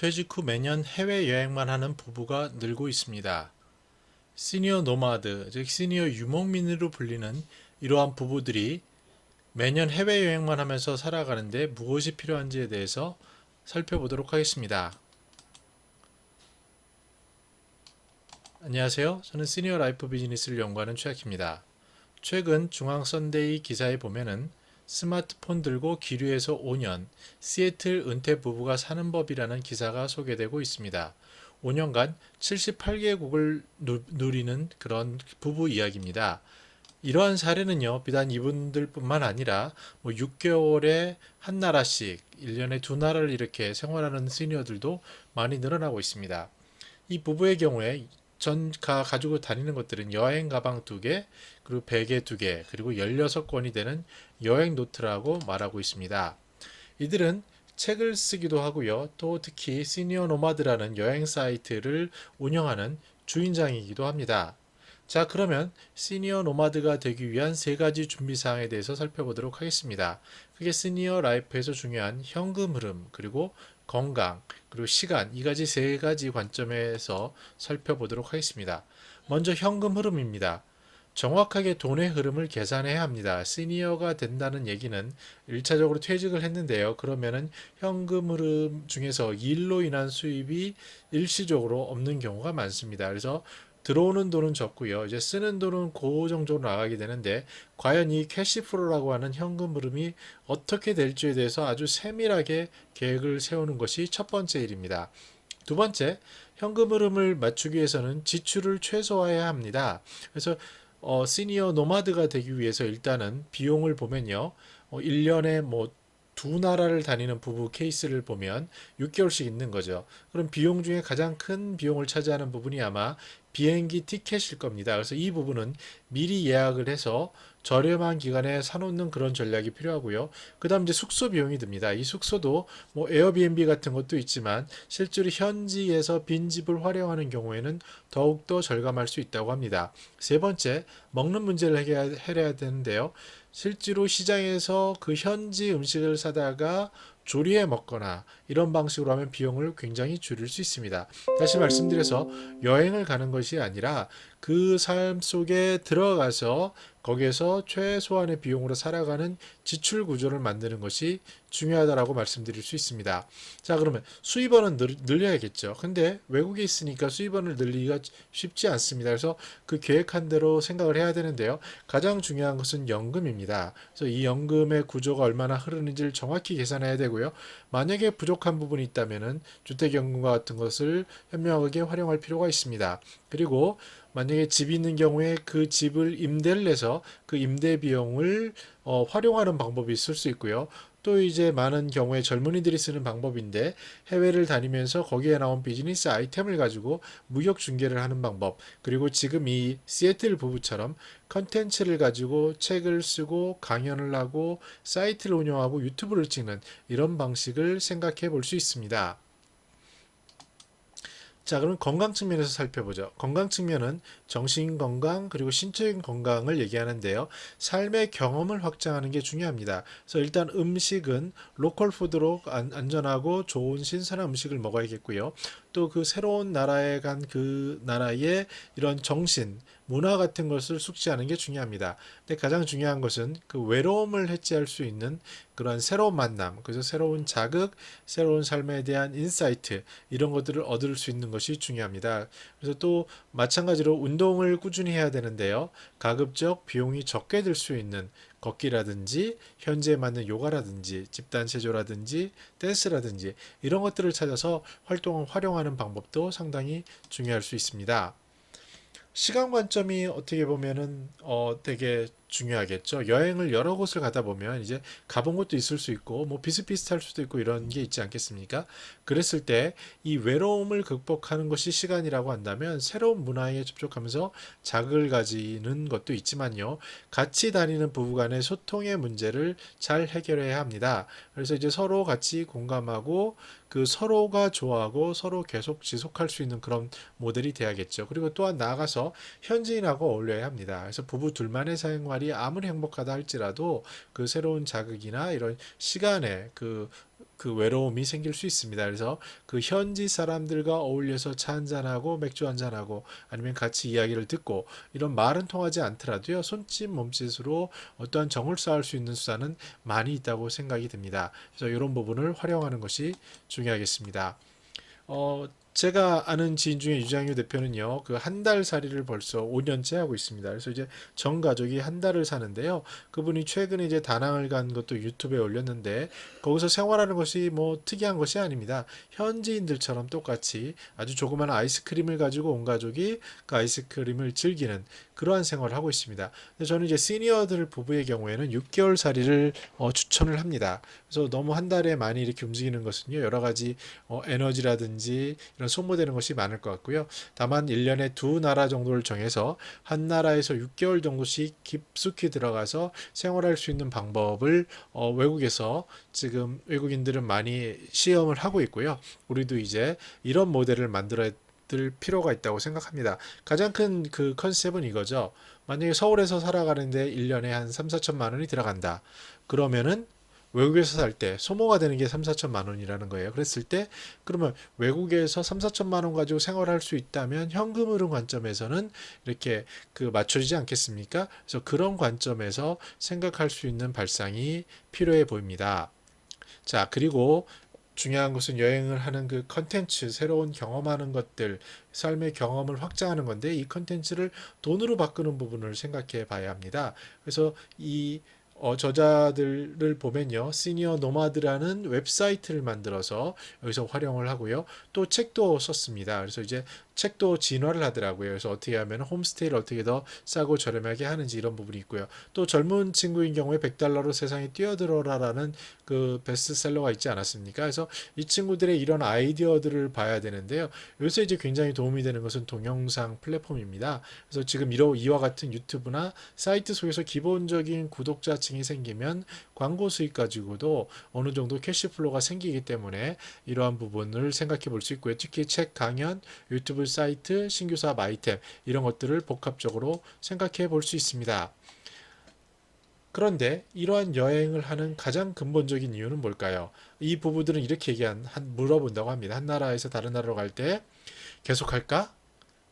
퇴직 후 매년 해외여행만 하는 부부가 늘고 있습니다. 시니어 노마드, 즉 시니어 유목민으로 불리는 이러한 부부들이 매년 해외여행만 하면서 살아가는데 무엇이 필요한지에 대해서 살펴보도록 하겠습니다. 안녕하세요. 저는 시니어 라이프 비즈니스를 연구하는 최학입니다. 최근 중앙 선데이 기사에 보면은 스마트폰 들고 기류에서 5년, 시애틀 은퇴 부부가 사는 법이라는 기사가 소개되고 있습니다. 5년간 78개국을 누리는 그런 부부 이야기입니다. 이러한 사례는요, 비단 이분들뿐만 아니라 6개월에 한 나라씩 1년에 두 나라를 이렇게 생활하는 시니어들도 많이 늘어나고 있습니다. 이 부부의 경우에 가지고 다니는 것들은 여행 가방 2개, 그리고 베개 2개, 그리고 16권이 되는 여행 노트라고 말하고 있습니다. 이들은 책을 쓰기도 하고요. 또 특히 시니어 노마드라는 여행 사이트를 운영하는 주인장이기도 합니다. 자, 그러면 시니어 노마드가 되기 위한 세 가지 준비 사항에 대해서 살펴보도록 하겠습니다. 그게 시니어 라이프에서 중요한 현금 흐름, 그리고 건강, 그리고 시간, 이 가지 세 가지 관점에서 살펴보도록 하겠습니다. 먼저 현금 흐름입니다. 정확하게 돈의 흐름을 계산해야 합니다. 시니어가 된다는 얘기는 1차적으로 퇴직을 했는데요. 그러면은 현금 흐름 중에서 일로 인한 수입이 일시적으로 없는 경우가 많습니다. 그래서 들어오는 돈은 적고요. 이제 쓰는 돈은 고정적으로 나가게 되는데 과연 이 캐시플로라고 하는 현금 흐름이 어떻게 될지에 대해서 아주 세밀하게 계획을 세우는 것이 첫 번째 일입니다. 두 번째, 현금 흐름을 맞추기 위해서는 지출을 최소화해야 합니다. 그래서 시니어 노마드가 되기 위해서 일단은 비용을 보면요. 1년에 두 나라를 다니는 부부 케이스를 보면 6개월씩 있는 거죠. 그럼 비용 중에 가장 큰 비용을 차지하는 부분이 아마 비행기 티켓일 겁니다. 그래서 이 부분은 미리 예약을 해서 저렴한 기간에 사놓는 그런 전략이 필요하고요. 그 다음 이제 숙소 비용이 듭니다. 이 숙소도 에어비앤비 같은 것도 있지만 실제로 현지에서 빈집을 활용하는 경우에는 더욱더 절감할 수 있다고 합니다. 세 번째, 먹는 문제를 해결해야 되는데요. 실제로 시장에서 그 현지 음식을 사다가 조리해 먹거나 이런 방식으로 하면 비용을 굉장히 줄일 수 있습니다. 다시 말씀드려서 여행을 가는 것이 아니라 그 삶 속에 들어가서 거기에서 최소한의 비용으로 살아가는 지출 구조를 만드는 것이 중요하다라고 말씀드릴 수 있습니다. 자, 그러면 수입원은 늘려야겠죠. 근데 외국에 있으니까 수입원을 늘리기가 쉽지 않습니다. 그래서 그 계획한 대로 생각을 해야 되는데요. 가장 중요한 것은 연금입니다. 그래서 이 연금의 구조가 얼마나 흐르는지를 정확히 계산해야 되고요. 만약에 부족한 부분이 있다면은 주택연금과 같은 것을 현명하게 활용할 필요가 있습니다. 그리고 만약에 집이 있는 경우에 그 집을 임대를 내서 그 임대 비용을 활용하는 방법이 있을 수 있고요. 또 이제 많은 경우에 젊은이들이 쓰는 방법인데 해외를 다니면서 거기에 나온 비즈니스 아이템을 가지고 무역 중개를 하는 방법, 그리고 지금 이 시애틀 부부처럼 컨텐츠를 가지고 책을 쓰고 강연을 하고 사이트를 운영하고 유튜브를 찍는 이런 방식을 생각해 볼 수 있습니다. 자, 그럼 건강 측면에서 살펴보죠. 건강 측면은 정신 건강 그리고 신체적인 건강을 얘기하는데요. 삶의 경험을 확장하는 게 중요합니다. 그래서 일단 음식은 로컬 푸드로 안전하고 좋은 신선한 음식을 먹어야겠고요. 또 그 새로운 나라에 간 그 나라의 이런 정신, 문화 같은 것을 숙지하는 게 중요합니다. 근데 가장 중요한 것은 그 외로움을 해지할 수 있는 그런 새로운 만남, 그래서 새로운 자극, 새로운 삶에 대한 인사이트, 이런 것들을 얻을 수 있는 것이 중요합니다. 그래서 또 마찬가지로 운동을 꾸준히 해야 되는데요. 가급적 비용이 적게 들 수 있는 걷기라든지 현지에 맞는 요가라든지 집단 체조라든지 댄스라든지 이런 것들을 찾아서 활동을 활용하는 방법도 상당히 중요할 수 있습니다. 시간 관점이 어떻게 보면은 되게 중요하겠죠. 여행을 여러 곳을 가다 보면 이제 가본 곳도 있을 수 있고 비슷비슷할 수도 있고 이런 게 있지 않겠습니까? 그랬을 때 이 외로움을 극복하는 것이 시간이라고 한다면 새로운 문화에 접촉하면서 자극을 가지는 것도 있지만요. 같이 다니는 부부 간의 소통의 문제를 잘 해결해야 합니다. 그래서 이제 서로 같이 공감하고 그 서로가 좋아하고 서로 계속 지속할 수 있는 그런 모델이 돼야겠죠. 그리고 또한 나아가서 현지인하고 어울려야 합니다. 그래서 부부 둘만의 생활이 아무리 행복하다 할지라도 그 새로운 자극이나 이런 시간에 그 그 외로움이 생길 수 있습니다. 그래서 그 현지 사람들과 어울려서 차 한잔하고 맥주 한잔하고 아니면 같이 이야기를 듣고 이런 말은 통하지 않더라도요. 손짓 몸짓으로 어떠한 정을 쌓을 수 있는 수단은 많이 있다고 생각이 듭니다. 그래서 이런 부분을 활용하는 것이 중요하겠습니다. 제가 아는 지인 중에 유장유 대표는요, 그 한 달 살이를 벌써 5년째 하고 있습니다. 그래서 이제 전 가족이 한 달을 사는데요. 그분이 최근에 이제 다낭을 간 것도 유튜브에 올렸는데, 거기서 생활하는 것이 뭐 특이한 것이 아닙니다. 현지인들처럼 똑같이 아주 조그마한 아이스크림을 가지고 온 가족이 그 아이스크림을 즐기는 그러한 생활을 하고 있습니다. 저는 이제 시니어들 부부의 경우에는 6개월 살이를 추천을 합니다. 그래서 너무 한 달에 많이 이렇게 움직이는 것은요, 여러 가지 에너지라든지 이런 소모되는 것이 많을 것 같고요. 다만 1년에 두 나라 정도를 정해서 한 나라에서 6개월 정도씩 깊숙이 들어가서 생활할 수 있는 방법을 외국에서 지금 외국인들은 많이 시험을 하고 있고요. 우리도 이제 이런 모델을 만들어야 될 필요가 있다고 생각합니다. 가장 큰 그 컨셉은 이거죠. 만약에 서울에서 살아가는데 1년에 한 3, 4천만 원이 들어간다. 그러면은 외국에서 살 때 소모가 되는 게 3, 4천만 원이라는 거예요. 그랬을 때 그러면 외국에서 3, 4천만 원 가지고 생활할 수 있다면 현금 흐름 관점에서는 이렇게 그 맞춰지지 않겠습니까? 그래서 그런 관점에서 생각할 수 있는 발상이 필요해 보입니다. 자, 그리고 중요한 것은 여행을 하는 그 컨텐츠, 새로운 경험하는 것들, 삶의 경험을 확장하는 건데 이 컨텐츠를 돈으로 바꾸는 부분을 생각해 봐야 합니다. 그래서 이 저자들을 보면요. 시니어 노마드라는 웹사이트를 만들어서 여기서 활용을 하고요. 또 책도 썼습니다. 그래서 이제 책도 진화를 하더라고요. 그래서 어떻게 하면 홈스테이를 어떻게 더 싸고 저렴하게 하는지 이런 부분이 있고요. 또 젊은 친구인 경우에 100달러로 세상에 뛰어들어라라는 그 베스트셀러가 있지 않았습니까? 그래서 이 친구들의 이런 아이디어들을 봐야 되는데요. 여기서 이제 굉장히 도움이 되는 것은 동영상 플랫폼입니다. 그래서 지금 이와 같은 유튜브나 사이트 속에서 기본적인 구독자층이 생기면 광고 수익 가지고도 어느 정도 캐시플로우가 생기기 때문에 이러한 부분을 생각해 볼 수 있고요. 특히 책 강연, 유튜브 사이트, 신규 사업 아이템 이런 것들을 복합적으로 생각해 볼 수 있습니다. 그런데 이러한 여행을 하는 가장 근본적인 이유는 뭘까요? 이 부부들은 이렇게 물어본다고 합니다. 한 나라에서 다른 나라로 갈 때 계속할까?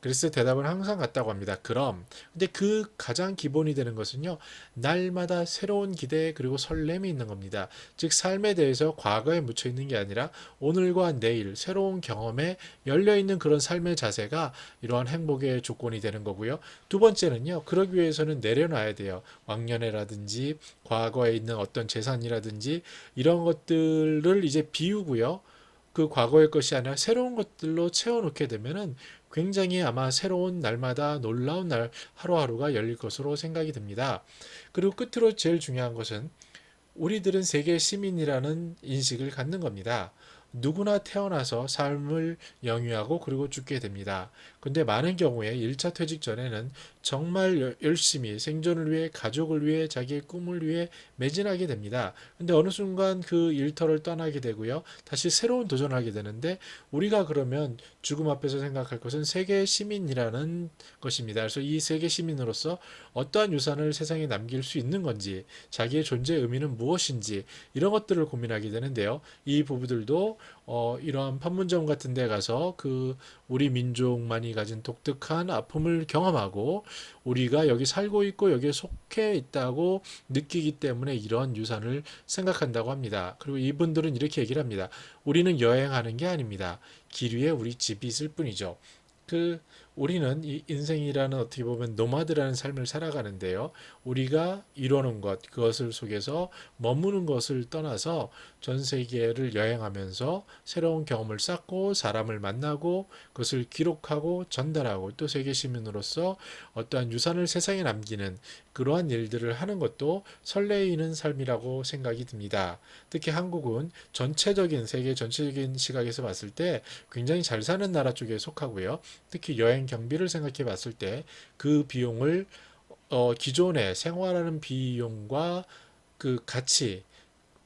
그래서 대답은 항상 같다고 합니다. 그럼. 근데 그 가장 기본이 되는 것은요, 날마다 새로운 기대 그리고 설렘이 있는 겁니다. 즉, 삶에 대해서 과거에 묻혀 있는 게 아니라 오늘과 내일 새로운 경험에 열려 있는 그런 삶의 자세가 이러한 행복의 조건이 되는 거고요. 두 번째는요, 그러기 위해서는 내려놔야 돼요. 왕년회라든지 과거에 있는 어떤 재산이라든지 이런 것들을 이제 비우고요. 그 과거의 것이 아니라 새로운 것들로 채워놓게 되면은 굉장히 아마 새로운 날마다 놀라운 날 하루하루가 열릴 것으로 생각이 듭니다. 그리고 끝으로 제일 중요한 것은 우리들은 세계 시민이라는 인식을 갖는 겁니다. 누구나 태어나서 삶을 영위하고 그리고 죽게 됩니다. 근데 많은 경우에 1차 퇴직 전에는 정말 열심히 생존을 위해 가족을 위해 자기의 꿈을 위해 매진하게 됩니다. 근데 어느 순간 그 일터를 떠나게 되고요. 다시 새로운 도전을 하게 되는데 우리가 그러면 죽음 앞에서 생각할 것은 세계 시민이라는 것입니다. 그래서 이 세계 시민으로서 어떠한 유산을 세상에 남길 수 있는 건지 자기의 존재의 의미는 무엇인지 이런 것들을 고민하게 되는데요. 이 부부들도 이러한 판문점 같은 데 가서 그 우리 민족만이 가진 독특한 아픔을 경험하고 우리가 여기 살고 있고 여기에 속해 있다고 느끼기 때문에 이런 유산을 생각한다고 합니다. 그리고 이분들은 이렇게 얘기를 합니다. 우리는 여행하는 게 아닙니다. 길 위에 우리 집이 있을 뿐이죠. 그 우리는 이 인생이라는 어떻게 보면 노마드라는 삶을 살아가는데요. 우리가 이루는 것, 그것을 속에서 머무는 것을 떠나서 전 세계를 여행하면서 새로운 경험을 쌓고 사람을 만나고 그것을 기록하고 전달하고 또 세계 시민으로서 어떠한 유산을 세상에 남기는 그러한 일들을 하는 것도 설레이는 삶이라고 생각이 듭니다. 특히 한국은 전체적인 세계 전체적인 시각에서 봤을 때 굉장히 잘 사는 나라 쪽에 속하고요. 특히 여행 경비를 생각해 봤을 때 그 비용을 기존에 생활하는 비용과 그 같이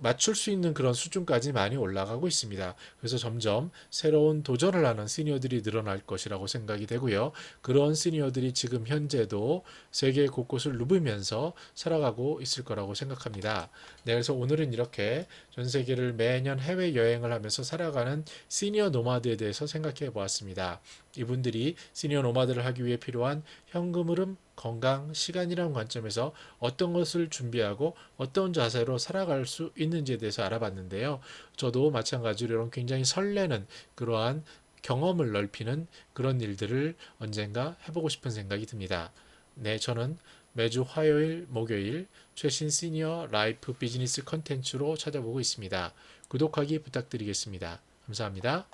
맞출 수 있는 그런 수준까지 많이 올라가고 있습니다. 그래서 점점 새로운 도전을 하는 시니어들이 늘어날 것이라고 생각이 되고요. 그런 시니어들이 지금 현재도 세계 곳곳을 누비면서 살아가고 있을 거라고 생각합니다. 네, 그래서 오늘은 이렇게 전 세계를 매년 해외 여행을 하면서 살아가는 시니어 노마드에 대해서 생각해 보았습니다. 이분들이 시니어 노마드를 하기 위해 필요한 현금 흐름, 건강, 시간이라는 관점에서 어떤 것을 준비하고 어떤 자세로 살아갈 수 있는지에 대해서 알아봤는데요. 저도 마찬가지로 이런 굉장히 설레는 그러한 경험을 넓히는 그런 일들을 언젠가 해보고 싶은 생각이 듭니다. 네, 저는 매주 화요일, 목요일 최신 시니어 라이프 비즈니스 컨텐츠로 찾아보고 있습니다. 구독하기 부탁드리겠습니다. 감사합니다.